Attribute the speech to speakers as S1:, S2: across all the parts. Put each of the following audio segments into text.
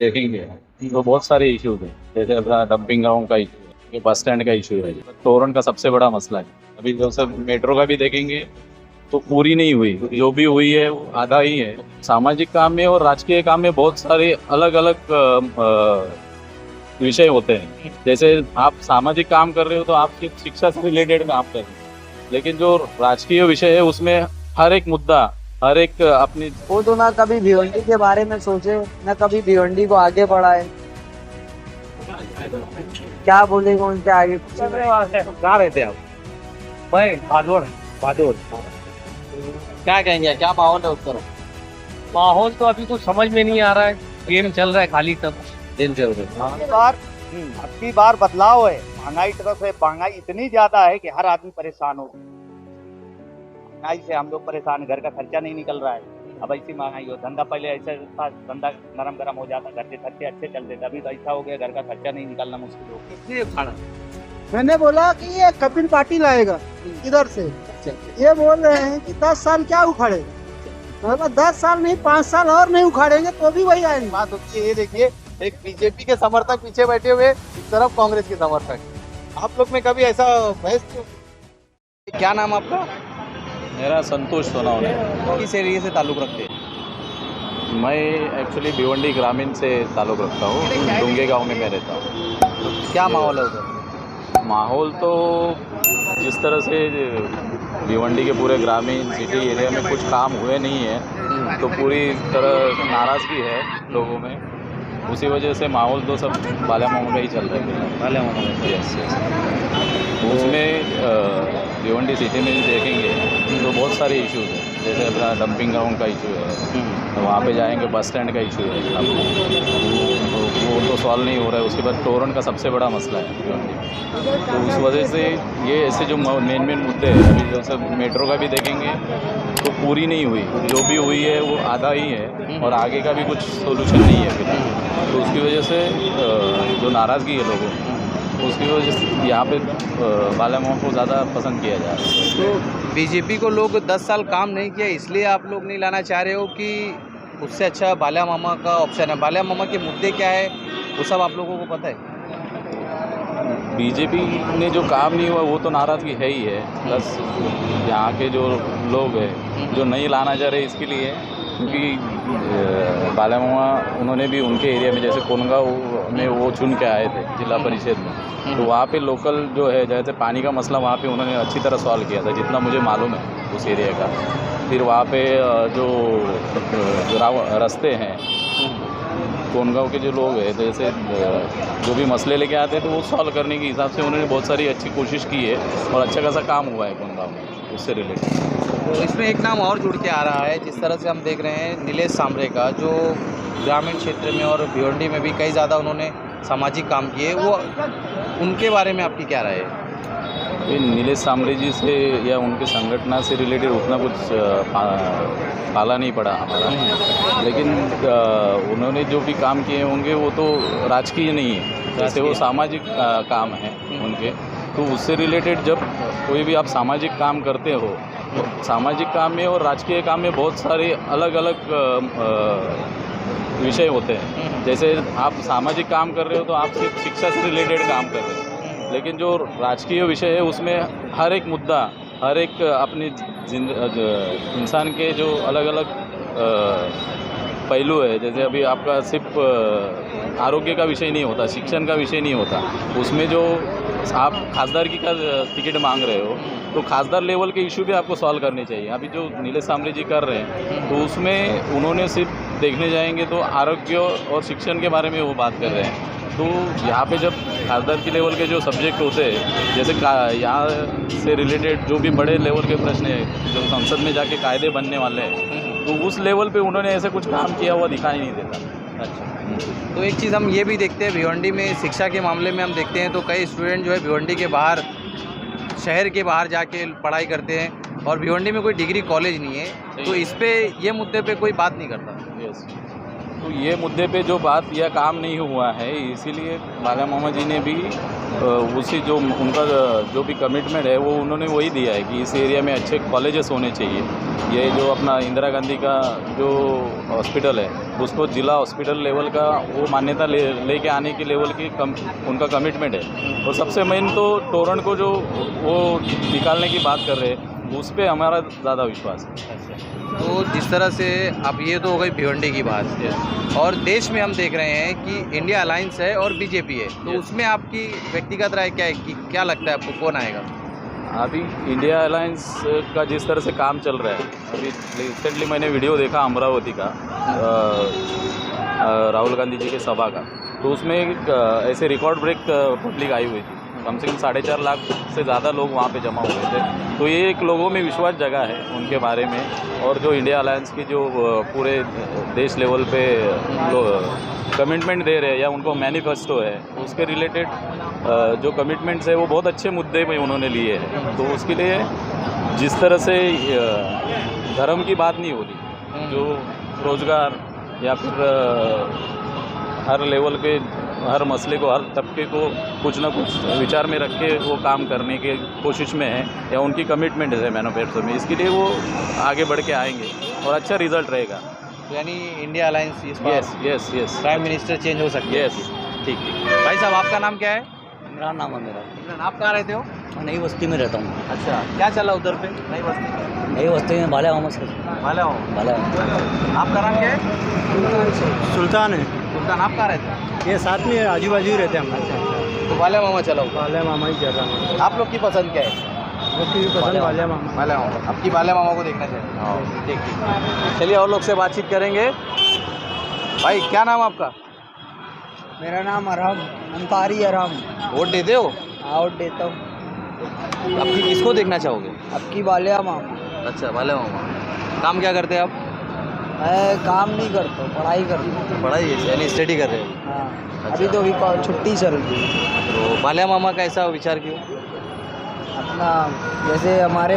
S1: देखेंगे तो बहुत सारे इश्यूज हैं। जैसे अपना डंपिंग ग्राउंड का इशू है, ये बस स्टैंड का इशू है, तोरण का सबसे बड़ा मसला है। अभी जो सब मेट्रो का भी देखेंगे तो पूरी नहीं हुई, जो भी हुई है वो आधा ही है। सामाजिक काम में और राजकीय काम में बहुत सारे अलग अलग विषय होते हैं। जैसे आप सामाजिक काम कर रहे हो तो आप सिर्फ शिक्षा से रिलेटेड काम कर रहे हो, लेकिन जो राजकीय विषय है उसमें हर एक मुद्दा, हर एक अपनी
S2: वो तो ना कभी भिवंडी के बारे में सोचे, ना कभी भिवंडी को आगे बढ़ाए। क्या बोलेगा उनके आगे?
S3: कहाँ रहते हैं आप? मैं भादोड़। भादोड़।
S2: क्या कहेंगे, क्या माहौल है उस तरफ?
S3: माहौल तो अभी कुछ समझ में नहीं आ रहा है। गेम चल रहा है खाली, सब
S2: दिन चल रहे
S4: अब की बार बदलाव है। महंगाई तरफ है, महंगाई इतनी ज्यादा है कि हर आदमी परेशान हो। महंगाई से हम लोग परेशान, घर का खर्चा नहीं निकल रहा है। अब ऐसी महंगाई हो, धंधा पहले ऐसा था, धंधा नरम गरम हो जाता, घर के खर्चे अच्छे चलते थे। अभी तो ऐसा हो गया, घर का खर्चा नहीं निकालना मुश्किल हो गया।
S3: इसलिए खाना
S5: मैंने बोला कि ये कपिल पाटिल आएगा इधर से। ये बोल रहे हैं कि 10 साल क्या उखाड़े, मतलब 10 साल नहीं 5 साल और नहीं उखाड़ेंगे तो भी वही आएंगे।
S4: बात होती है, ये देखिए, एक बीजेपी के समर्थक पीछे बैठे हुए, इस तरफ कांग्रेस के समर्थक। आप लोग में कभी ऐसा बहस क्यों? क्या नाम आपका?
S1: मेरा संतोष सोनावने।
S4: किस एरिया से ताल्लुक रखते हैं?
S1: मैं एक्चुअली भिवंडी ग्रामीण से ताल्लुक़ रखता हूँ, डूंगे गांव में मैं रहता हूँ।
S4: क्या माहौल है उधर?
S1: माहौल तो जिस तरह से भिवंडी के पूरे ग्रामीण सिटी एरिया में कुछ काम हुए नहीं है तो पूरी तरह नाराज़गी है लोगों में। उसी वजह से माहौल तो सब बाला मामा का ही चल रहा है।
S4: बाला मामा का।
S1: Yes yes. उसमें भिवंडी सिटी में देखेंगे तो बहुत सारे इश्यूज हैं। जैसे अपना डंपिंग ग्राउंड का इशू है, तो वहाँ पे जाएंगे, बस स्टैंड का इशू है, तो वो तो सॉल्व नहीं हो रहा है। उसके बाद तोरण का सबसे बड़ा मसला है भिवंडी में। तो उस वजह से ये ऐसे जो मेन मुद्दे हैं, अभी जैसे मेट्रो का भी देखेंगे तो पूरी नहीं हुई, जो भी हुई है वो आधा ही है और आगे का भी कुछ सोल्यूशन नहीं है फिलहाल। तो उसकी वजह से जो नाराज़गी है लोगों की, उसकी वजह से यहाँ पे बाला मामा को ज़्यादा पसंद किया जा रहा है।
S4: तो बीजेपी को लोग 10 साल काम नहीं किया, इसलिए आप लोग नहीं लाना चाह रहे हो कि उससे अच्छा बाला मामा का ऑप्शन है? बाला मामा के मुद्दे क्या है वो सब आप लोगों को पता है?
S1: बीजेपी ने जो काम नहीं हुआ वो तो नाराज़गी है ही है, प्लस यहाँ के जो लोग हैं जो नहीं लाना चाह रहे इसके लिए, क्योंकि बाला मामा उन्होंने भी उनके एरिया में, जैसे कोनगांव में वो चुन के आए थे जिला परिषद में, तो वहाँ पे लोकल जो है, जैसे पानी का मसला वहाँ पे उन्होंने अच्छी तरह सॉल्व किया था जितना मुझे मालूम है उस एरिया का। फिर वहाँ पे जो रास्ते हैं, कोनगांव के जो लोग हैं, तो जैसे जो भी मसले लेके आते हैं तो वो सॉल्व करने के हिसाब से उन्होंने बहुत सारी अच्छी कोशिश की है और अच्छा खासा काम हुआ है कोनगांव में उससे रिलेटेड।
S4: तो इसमें एक नाम और जुड़ के आ रहा है, जिस तरह से हम देख रहे हैं नीलेश सांबरे का, जो ग्रामीण क्षेत्र में और भिवंडी में भी कई ज़्यादा उन्होंने सामाजिक काम किए। वो उनके बारे में आपकी क्या राय है?
S1: ये नीलेश सांबरे जी से या उनके संगठन से रिलेटेड उतना कुछ पाला नहीं पड़ा हमारा, लेकिन उन्होंने जो भी काम किए होंगे वो तो राजकीय नहीं है, जैसे वो सामाजिक काम है उनके। तो उससे रिलेटेड जब कोई भी आप सामाजिक काम करते हो तो सामाजिक काम में और राजकीय काम में बहुत सारे अलग अलग विषय होते हैं। जैसे आप सामाजिक काम कर रहे हो तो आप सिर्फ शिक्षा से रिलेटेड काम कर रहे हो, लेकिन जो राजकीय विषय है उसमें हर एक मुद्दा, हर एक अपनी इंसान के जो अलग अलग पहलू है। जैसे अभी आपका सिर्फ आरोग्य का विषय नहीं होता, शिक्षण का विषय नहीं होता, उसमें जो आप खासदारकी का टिकट मांग रहे हो तो खासदार लेवल के इशू भी आपको सॉल्व करने चाहिए। अभी जो नीलेश सांबरे जी कर रहे हैं तो उसमें उन्होंने सिर्फ देखने जाएंगे तो आरोग्य और शिक्षण के बारे में वो बात कर रहे हैं। तो यहाँ पे जब खासदार की लेवल के जो सब्जेक्ट होते हैं, जैसे यहाँ से रिलेटेड जो भी बड़े लेवल के प्रश्न हैं जो संसद में जाके कायदे बनने वाले हैं, तो उस लेवल पे उन्होंने ऐसे कुछ काम किया हुआ दिखाई नहीं देता।
S4: अच्छा, तो एक चीज़ हम ये भी देखते हैं भिवंडी में शिक्षा के मामले में हम देखते हैं तो कई स्टूडेंट जो है भिवंडी के बाहर, शहर के बाहर जाके पढ़ाई करते हैं और भिवंडी में कोई डिग्री कॉलेज नहीं है, तो इस पे ये मुद्दे पे कोई बात नहीं करता।
S1: यस, तो ये मुद्दे पे जो बात या काम नहीं हुआ है, इसीलिए बाला मामा जी ने भी उसी जो उनका जो भी कमिटमेंट है वो उन्होंने वही दिया है कि इस एरिया में अच्छे कॉलेजेस होने चाहिए। ये जो अपना इंदिरा गांधी का जो हॉस्पिटल है उसको जिला हॉस्पिटल लेवल का वो मान्यता लेके आने की लेवल की उनका कमिटमेंट है। और सबसे मेन तो तोरण को जो वो निकालने की बात कर रहे हैं उस पर हमारा ज़्यादा विश्वास है।
S6: तो जिस तरह से अब ये तो हो गई भिवंडी की बात, और देश में हम देख रहे हैं कि इंडिया अलायंस है और बीजेपी है, तो उसमें आपकी व्यक्तिगत राय क्या है कि क्या लगता है आपको कौन आएगा?
S1: अभी इंडिया अलायंस का जिस तरह से काम चल रहा है, अभी रिसेंटली मैंने वीडियो देखा अमरावती का राहुल गांधी जी के सभा का, तो उसमें एक ऐसे रिकॉर्ड ब्रेक पब्लिक आई हुई थी। कम से कम 4.5 लाख से ज़्यादा लोग वहाँ पे जमा हुए थे। तो ये एक लोगों में विश्वास जगा है उनके बारे में। और जो इंडिया अलायंस की जो पूरे देश लेवल पे कमिटमेंट दे रहे हैं या उनको मैनिफेस्टो है उसके रिलेटेड जो कमिटमेंट्स है वो बहुत अच्छे मुद्दे में उन्होंने लिए हैं। तो उसके लिए जिस तरह से धर्म की बात नहीं हो रही, जो रोज़गार या फिर हर लेवल पे हर मसले को हर तबके को कुछ ना कुछ विचार में रख के वो काम करने की कोशिश में है या उनकी कमिटमेंट है मैनिफेस्टो में, इसके लिए वो आगे बढ़ के आएंगे और अच्छा रिजल्ट रहेगा।
S6: यानी इंडिया अलायंस इस बार
S1: yes yes yes
S6: prime minister change हो सकते हैं।
S1: यस ठीक ठीक।
S6: भाई साहब आपका नाम क्या है?
S2: मेरा नाम है मेरा
S6: आप कहाँ रहते हो?
S2: नई बस्ती में रहता हूँ।
S6: अच्छा, क्या चला उधर पे नई बस्ती में?
S2: नई बस्ती में बाला मामा से
S6: भाला हो।
S2: बाला
S6: आपका नाम क्या है?
S5: सुल्तान है,
S6: सुल्तान। आप कहाँ रहते हैं?
S5: ये साथ में आजू बाजू ही रहते हैं हम लोग।
S6: तो भाला मामा चला हुआ।
S5: बाला मामा ही चल रहा है।
S6: आप लोग की पसंद क्या है?
S5: पसंद बाला मामा।
S6: भाला मामा। आपकी भाला मामा को देखना चाहिए। ठीक ठीक। चलिए और लोग से बातचीत करेंगे। भाई क्या नाम आपका?
S2: मेरा नाम अरहम अंसारी अरहम।
S6: वोट देते हो?
S2: आउट देता हूँ।
S6: आपकी किसको देखना चाहोगे?
S2: अब की बालिया मामा।
S6: अच्छा, भाला मामा। काम क्या करते हैं आप?
S2: मैं काम नहीं करता हूँ, पढ़ाई करता हूँ।
S6: पढ़ाई यानी स्टडी कर रहे हो?
S2: हाँ, अभी तो अभी छुट्टी चल रही है।
S6: तो भाला मामा का ऐसा विचार क्यों?
S2: अपना जैसे हमारे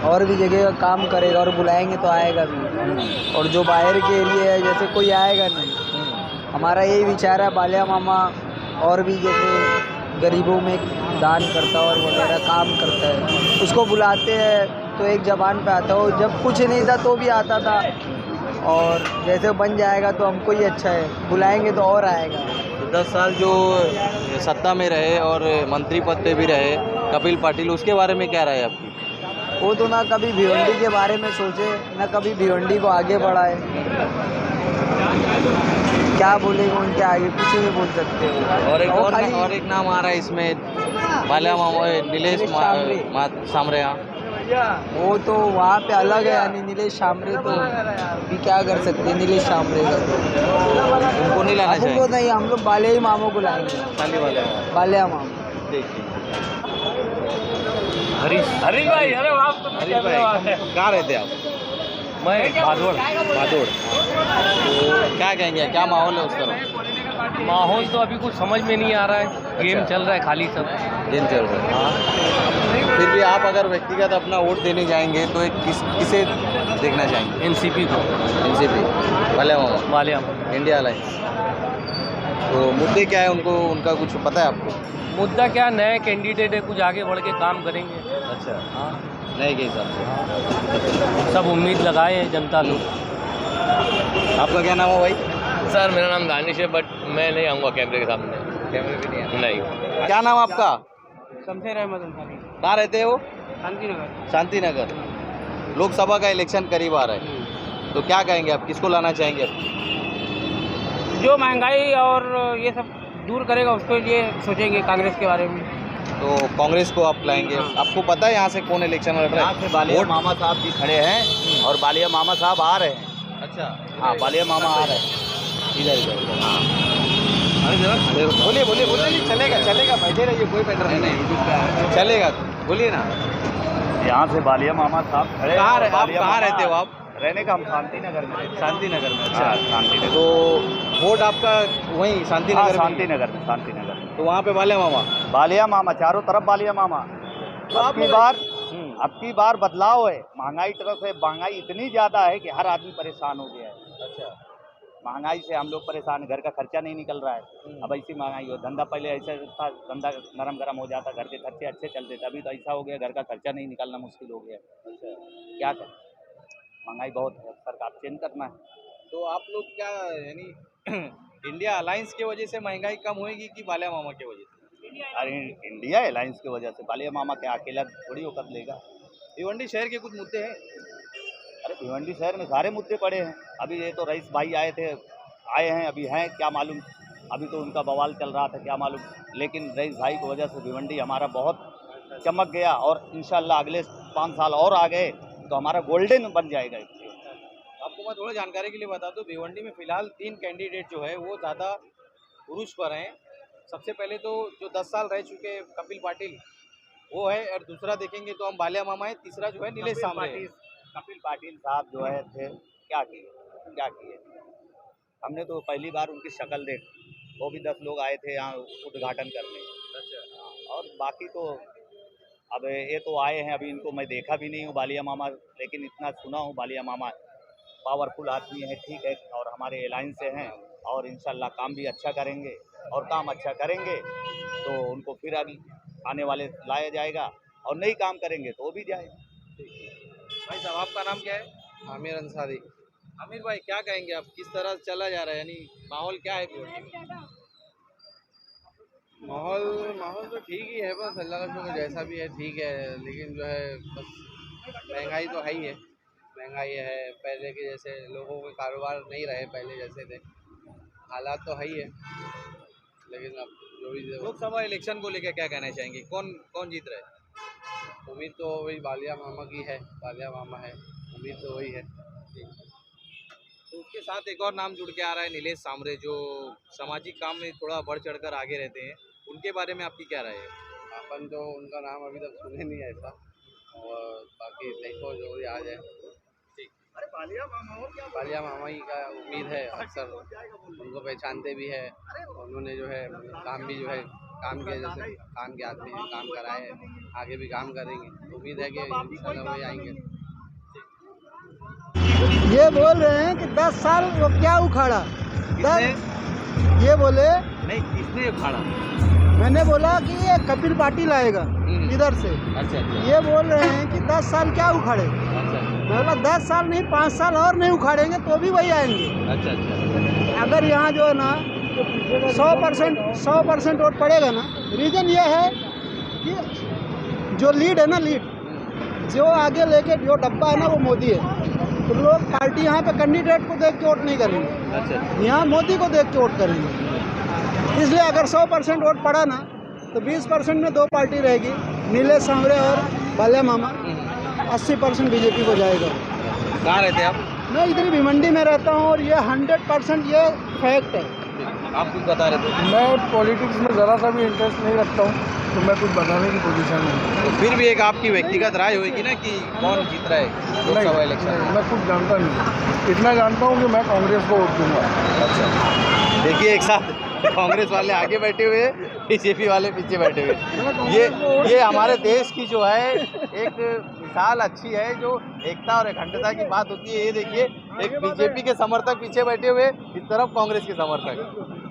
S2: और भी जगह का काम करेगा और बुलाएंगे तो आएगा भी। और जो बाहर के एरिया है जैसे कोई आएगा नहीं। हमारा यही विचार है बालिया मामा और भी जैसे गरीबों में दान करता और वगैरह काम करता है, उसको बुलाते हैं तो एक ज़बान पे आता हो। जब कुछ नहीं था तो भी आता था, और जैसे बन जाएगा तो हमको ही अच्छा है, बुलाएंगे तो और आएगा।
S6: 10 साल जो सत्ता में रहे और मंत्री पद पे भी रहे कपिल पाटिल, उसके बारे में क्या राय है आपकी?
S2: वो तो ना कभी भिवंडी के बारे में सोचे, ना कभी भिवंडी को आगे बढ़ाए। क्या बोलेंगे उनके आगे, कुछ नहीं बोल सकते।
S6: और एक नाम आ रहा है इसमें, बाला मामा नीलेश सामरे।
S2: वो तो वहाँ पे अलग है, यानी नीलेश शामरे तो भी क्या कर सकते हैं। नीलेश शामरे का तो
S6: उनको नहीं लाना चाहिए।
S2: हमको नहीं, हम लोग बाले ही मामों को लाएंगे।
S6: खाली
S2: बालिया मामा।
S3: हरीश भाई, अरे आप तो
S6: हरीश भाई कहाँ रहते हैं आप?
S3: मैं भादोड़।
S6: भादोड़। तो क्या कहेंगे, क्या माहौल है उस तरफ?
S3: माहौल तो अभी कुछ समझ में नहीं आ रहा है। गेम चल रहा है खाली सब।
S6: दिन चल रहा है। हाँ। फिर भी आप अगर व्यक्तिगत अपना वोट देने जाएंगे तो एक किसे देखना चाहेंगे?
S3: एनसीपी को।
S6: एनसीपी, बाला मामा,
S3: बालिया मामा।
S6: India alliance. तो मुद्दे क्या है उनका कुछ पता है आपको?
S3: मुद्दा क्या, नए कैंडिडेट है, कुछ आगे बढ़ के काम करेंगे।
S6: अच्छा, हाँ, नए के हिसाब से
S3: सब उम्मीद लगाए हैं जनता लोग।
S6: आपका क्या नाम है भाई?
S3: सर मेरा नाम दानिश है, बट मैं नहीं आऊँगा कैमरे के सामने।
S6: कैमरे पे नहीं है?
S3: नहीं।
S6: क्या नाम आपका?
S5: शमशेर अहमद अंसारी,
S6: कहाँ रहते हो?
S5: शांति नगर।
S6: शांति नगर। लोकसभा का इलेक्शन करीब आ रहा है, तो क्या कहेंगे आप, किसको लाना चाहेंगे आप?
S5: जो महंगाई और ये सब दूर करेगा उसके लिए सोचेंगे कांग्रेस के बारे में।
S6: तो कांग्रेस को आप लाएंगे। आपको पता है यहाँ से कौन इलेक्शन लड़ रहा है?
S4: बालिया मामा साहब भी खड़े हैं और बालिया मामा साहब आ रहे हैं।
S6: अच्छा,
S4: हाँ, बालिया मामा आ रहे हैं।
S6: इधर। हाँ, बोलिए बोलिए बोलिए। चलेगा, बैठे रहिए, कोई मैटर नहीं, चलेगा, बोलिए ना।
S4: यहाँ से बालिया मामा साहब खड़े हैं।
S6: आप
S4: बालिया
S6: कहाँ
S4: मामा
S6: रहते हो आप?
S4: रहने का हम शांति नगर में रहते हैं।
S6: शांति नगर में।
S4: हाँ,
S6: अच्छा,
S4: शांति नगर।
S6: तो वोट आपका वहीं शांति
S4: हाँ,
S6: नगर में?
S4: शांति नगर में, शांति नगर में।
S6: तो वहाँ पे बाला मामा।
S4: बालिया मामा, चारों तरफ बालिया मामा। अब की बार बदलाव है। महंगाई तरफ है, महंगाई इतनी ज़्यादा है कि हर आदमी परेशान हो गया है।
S6: अच्छा,
S4: महंगाई से हम लोग परेशान, घर का खर्चा नहीं निकल रहा है। अब ऐसी महंगाई हो, धंधा पहले ऐसा था, धंधा नरम गरम हो जाता, घर के खर्चे अच्छे चलते थे। अभी तो ऐसा हो गया, घर का खर्चा नहीं निकालना मुश्किल हो गया। क्या करें, महंगाई बहुत है, सरकार चेंज करना है।
S6: तो आप लोग क्या यानी इंडिया अलायंस की वजह से महंगाई कम होएगी कि बालिया मामा की वजह से?
S4: अरे इंडिया अलायंस की वजह से, बालिया मामा क्या अकेला थोड़ी होकर लेगा।
S6: भिवंडी शहर के कुछ मुद्दे हैं।
S4: अरे भिवंडी शहर में सारे मुद्दे पड़े हैं। अभी ये तो रईस भाई आए हैं, अभी हैं क्या मालूम, अभी तो उनका बवाल चल रहा था क्या मालूम, लेकिन रईस भाई की वजह से भिवंडी हमारा बहुत चमक गया और इंशाल्लाह अगले 5 साल और आ गए तो हमारा गोल्डन बन जाएगा।
S6: आपको मैं थोड़ा जानकारी के लिए बता दूं, भिवंडी में फिलहाल 3 कैंडिडेट जो है वो ज़्यादा पुरुष पर हैं। सबसे पहले तो जो 10 साल रह चुके कपिल पाटिल वो है, और दूसरा देखेंगे तो हम बालिया मामा है, तीसरा जो है नीलेश सांबरे है।
S4: कपिल पाटिल साहब जो है थे क्या किए, हमने तो पहली बार उनकी शक्ल देख, वो भी 10 लोग आए थे यहाँ उद्घाटन करने। और बाकी तो अब ये तो आए हैं, अभी इनको मैं देखा भी नहीं हूँ बालिया मामा, लेकिन इतना सुना हूँ बालिया मामा पावरफुल आदमी है, ठीक है, और हमारे अलायंस से हैं और इंशाल्लाह काम भी अच्छा करेंगे, और काम अच्छा करेंगे तो उनको फिर अभी आने वाले लाया जाएगा, और नहीं काम करेंगे तो वो भी जाएगा।
S6: भाई साहब आपका नाम क्या है? आमिर अंसारी। आमिर भाई क्या कहेंगे आप, किस तरह चला जा रहा है, यानी माहौल क्या है भिवंडी में?
S7: माहौल तो ठीक ही है, बस अल्लाह का शुक्र जैसा भी है ठीक है, लेकिन जो है बस महंगाई तो है ही है। महंगाई है, पहले के जैसे लोगों के कारोबार नहीं रहे पहले जैसे थे, हालात तो है ही है, लेकिन अब जो भी
S6: लोकसभा इलेक्शन को लेकर क्या कहना चाहेंगे, कौन जीत रहा है?
S7: उम्मीद तो वही बालिया मामा की है, बालिया मामा है, उम्मीद तो वही है।
S6: तो उसके साथ एक और नाम जुड़ के आ रहा है नीलेश सांबरे, जो सामाजिक काम में थोड़ा बढ़ चढ़कर आगे रहते हैं, उनके बारे में आपकी क्या राय है?
S7: अपन तो उनका नाम अभी तक सुने नहीं है ऐसा, और बाकी देखो जो भी आ जाए। बालिया मामा ही का उम्मीद है, अक्सर उनको पहचानते भी है, उन्होंने जो है काम भी जो है काम के जैसे काम के आदमी हैं, काम कराए हैं, आगे भी काम करेंगे, उम्मीद है कि इंशाल्लाह वही आएंगे।
S5: ये बोल रहे हैं कि 10 साल वो क्या उखाड़ा, ये बोले
S6: नहीं, किसने उखाड़ा?
S5: मैंने बोला कि ये कपिल पाटिल आएगा इधर से।
S6: अच्छा।
S5: ये बोल रहे हैं कि 10 साल क्या उखाड़े, मैं बोला 10 साल नहीं 5 साल और नहीं उखाड़ेंगे तो भी वही आएंगे।
S6: अच्छा।
S5: अगर यहाँ जो है ना 100% वोट पड़ेगा ना, रीज़न ये है कि जो लीड है ना, लीड जो आगे लेके जो डब्बा है ना वो मोदी है, तो लोग पार्टी यहाँ पे कैंडिडेट को देख के वोट नहीं करेंगे,
S6: अच्छा।
S5: यहाँ मोदी को देख के वोट करेंगे। इसलिए अगर 100% वोट पड़ा ना तो 20% में 2 पार्टी रहेगी, नीलेश सांबरे और बालिया मामा, 80% बीजेपी को जाएगा।
S6: कहाँ रहते हैं आप?
S5: मैं इधर भिवंडी में रहता हूँ और ये 100% ये फैक्ट है।
S6: आप कुछ बता रहे थे?
S8: मैं पॉलिटिक्स में ज़रा सा भी इंटरेस्ट नहीं रखता हूँ, तो मैं कुछ बताने की पोजीशन में नहीं।
S6: तो फिर भी एक आपकी व्यक्तिगत राय होगी ना कि कौन जीत रहा है लोकसभा इलेक्शन?
S8: मैं कुछ जानता नहीं, इतना जानता हूँ कि मैं कांग्रेस को वोट दूंगा।
S6: अच्छा, देखिए एक साथ कांग्रेस वाले आगे बैठे हुए, बीजेपी वाले पीछे बैठे हुए। ये हमारे देश की जो है एक मिसाल अच्छी है, जो एकता और अखंडता की बात होती है। ये देखिए, एक बीजेपी के समर्थक पीछे बैठे हुए, इस तरफ कांग्रेस के समर्थक।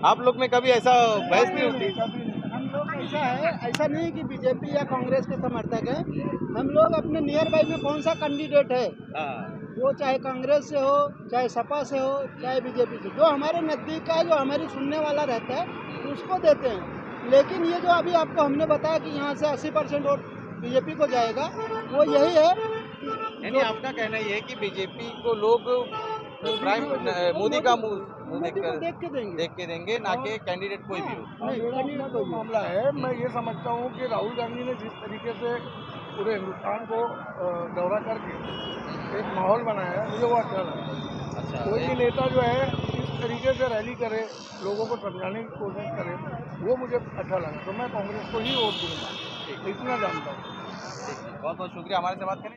S6: आप लोग में कभी ऐसा बहस नहीं होती?
S5: हम लोग ऐसा है, ऐसा नहीं कि बीजेपी या कांग्रेस के समर्थक है, हम लोग अपने नियर बाई में कौन सा कैंडिडेट है, वो चाहे कांग्रेस से हो, चाहे सपा से हो, चाहे बीजेपी से, जो हमारे नज़दीक का है, जो हमारी सुनने वाला रहता है, उसको देते हैं। लेकिन ये जो अभी आपको हमने बताया कि यहाँ से 80% वोट बीजेपी को जाएगा, वो यही है।
S6: यानी आपका कहना ये है कि बीजेपी को लोग प्राइम मोदी का मुंह देख के देंगे, ना कि कैंडिडेट कोई भी हो।
S5: नहीं, कैंडिडेट कोई भी।
S8: मामला है, मैं ये समझता हूँ कि राहुल गांधी ने जिस तरीके से पूरे हिंदुस्तान को दौरा करके एक माहौल बनाया है, मुझे वो अच्छा लगा।
S6: अच्छा,
S8: कोई भी नेता जो है इस तरीके से रैली करे, लोगों को समझाने की कोशिश करे, वो मुझे अच्छा लगा, तो मैं कांग्रेस को ही वोट दूंगा, इतना जानता हूँ।
S6: बहुत बहुत शुक्रिया हमारे से बात करने।